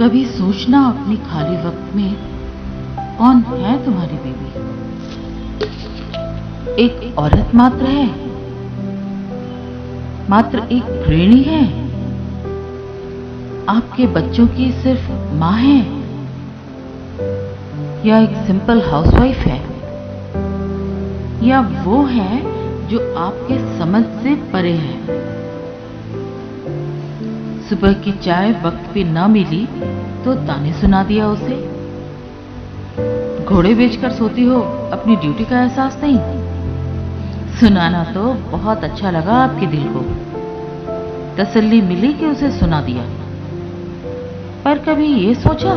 कभी सोचना अपनी खाली वक्त में कौन है तुम्हारी बीवी? एक औरत मात्र है, मात्र एक गृहिणी है, आपके बच्चों की सिर्फ मां है, या एक सिंपल हाउसवाइफ है, या वो है जो आपके समझ से परे है। सुबह की चाय वक्त पे ना मिली तो ताने सुना दिया उसे। घोड़े बेचकर सोती हो, अपनी ड्यूटी का एहसास नहीं। सुनाना तो बहुत अच्छा लगा आपके दिल को, तसल्ली मिली कि उसे सुना दिया। पर कभी ये सोचा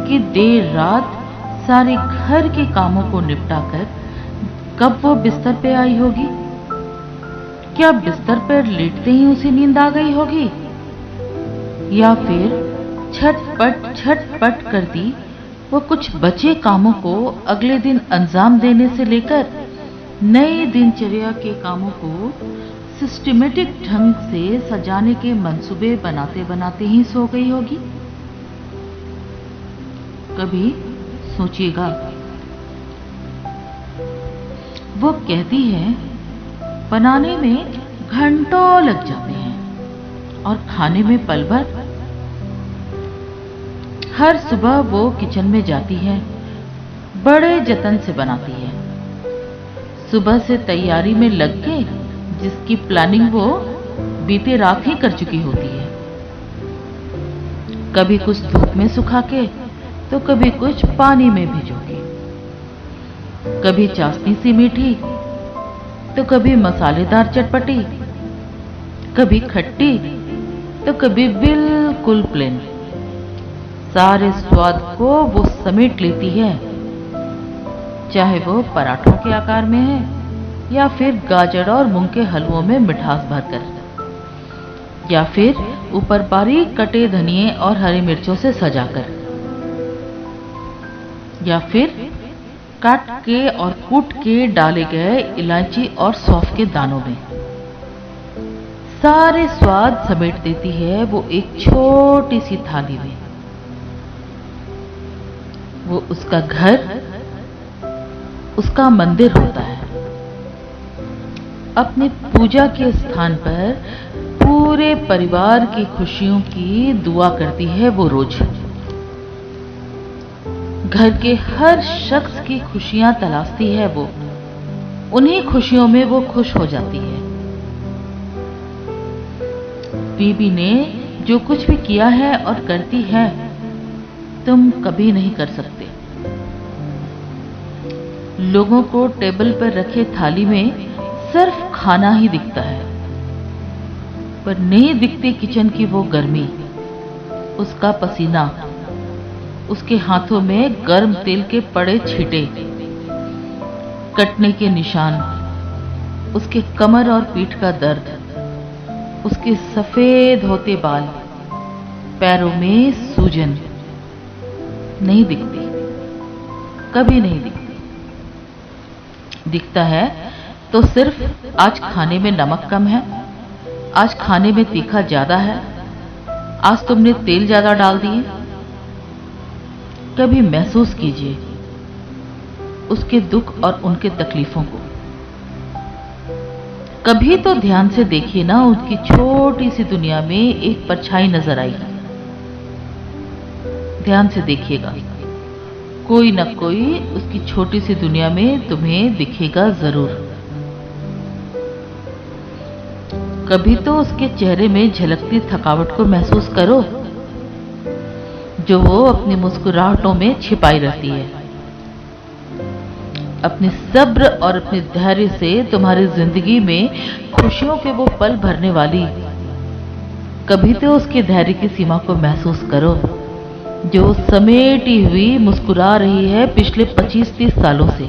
कि देर रात सारे घर के कामों को निपटाकर कब वो बिस्तर पे आई होगी? क्या बिस्तर पर लेटते ही उसे नींद आ गई होगी, या फिर छटपट करती वो कुछ बचे कामों को अगले दिन अंजाम देने से लेकर नए दिनचर्या के कामों को सिस्टमेटिक ढंग से सजाने के मंसूबे बनाते बनाते ही सो गई होगी। कभी सोचिएगा। वो कहती है बनाने में घंटों लग जाते हैं और खाने में पल भर। हर सुबह वो किचन में जाती है, बड़े जतन से बनाती है। सुबह से तैयारी में लग के जिसकी प्लानिंग वो बीते रात ही कर चुकी होती है। कभी कुछ धूप में सुखा के तो कभी कुछ पानी में भिगो के, कभी चाशनी सी मीठी तो कभी मसालेदार चटपटी, कभी खट्टी तो कभी बिल्कुल प्लेन। सारे स्वाद को वो समेट लेती है, चाहे वो पराठों के आकार में है या फिर गाजर और मूंग के हलवों में मिठास भरकर, या फिर ऊपर बारीक कटे धनिए और हरी मिर्चों से सजाकर, या फिर काट के और कूट के डाले गए इलायची और सौंफ के दानों में। सारे स्वाद समेट देती है वो एक छोटी सी थाली में। वो उसका घर, उसका मंदिर होता है। अपने पूजा के स्थान पर पूरे परिवार की खुशियों की दुआ करती है वो रोज। घर के हर शख्स की खुशियां तलाशती है वो, उन्हीं खुशियों में वो खुश हो जाती है। बीबी ने जो कुछ भी किया है और करती है, तुम कभी नहीं कर सकते। लोगों को टेबल पर रखे थाली में सिर्फ खाना ही दिखता है, पर नहीं दिखती किचन की वो गर्मी, उसका पसीना, उसके हाथों में गर्म तेल के पड़े छींटे, कटने के निशान, उसके कमर और पीठ का दर्द, उसके सफेद होते बाल, पैरों में सूजन। नहीं दिखती, कभी नहीं दिखती। दिखता है तो सिर्फ आज खाने में नमक कम है, आज खाने में तीखा ज्यादा है, आज तुमने तेल ज्यादा डाल दिए। कभी महसूस कीजिए उसके दुख और उनके तकलीफों को। कभी तो ध्यान से देखिए ना, उनकी छोटी सी दुनिया में एक परछाई नजर आएगी। ध्यान से देखिएगा, कोई न कोई उसकी छोटी सी दुनिया में तुम्हें दिखेगा जरूर। कभी तो उसके चेहरे में झलकती थकावट को महसूस करो, जो वो अपनी मुस्कुराहटों में छिपाई रहती है। अपने सब्र और अपने धैर्य से तुम्हारी जिंदगी में खुशियों के वो पल भरने वाली। कभी तो उसके धैर्य की सीमा को महसूस करो, जो समेटी हुई मुस्कुरा रही है पिछले 25-30 सालों से,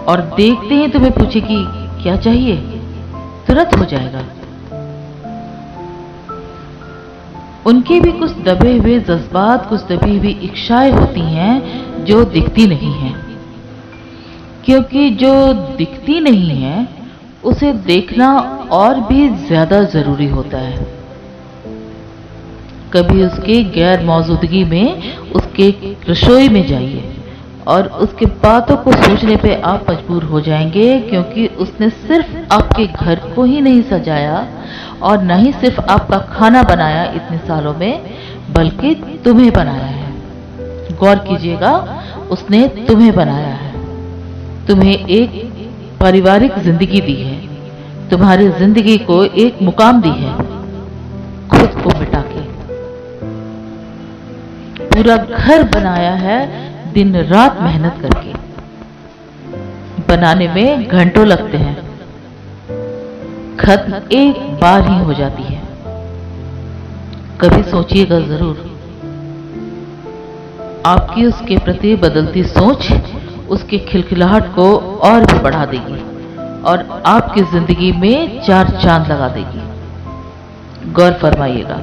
और देखते ही तुम्हें पूछेगी क्या चाहिए, तुरंत हो जाएगा। उनके भी कुछ दबे हुए जज्बात, कुछ दबी हुई इच्छाएं होती हैं जो दिखती नहीं हैं, क्योंकि जो दिखती नहीं है उसे देखना और भी ज्यादा जरूरी होता है। कभी उसके गैर मौजूदगी में उसके रसोई में जाइए और उसके बातों को सोचने पे आप मजबूर हो जाएंगे, क्योंकि उसने सिर्फ आपके घर को ही नहीं सजाया और न ही सिर्फ आपका खाना बनाया इतने सालों में, बल्कि तुम्हें बनाया है। गौर कीजिएगा, उसने तुम्हें बनाया है, तुम्हें एक पारिवारिक जिंदगी दी है, तुम्हारी जिंदगी को एक मुकाम दी है, खुद को मिटा के। पूरा घर बनाया है दिन रात मेहनत करके। बनाने में घंटों लगते हैं, खत्म एक बार ही हो जाती है। कभी सोचिएगा जरूर, आपकी उसके प्रति बदलती सोच उसकी खिलखिलाहट को और भी बढ़ा देगी और आपकी जिंदगी में चार चांद लगा देगी। गौर फरमाइएगा।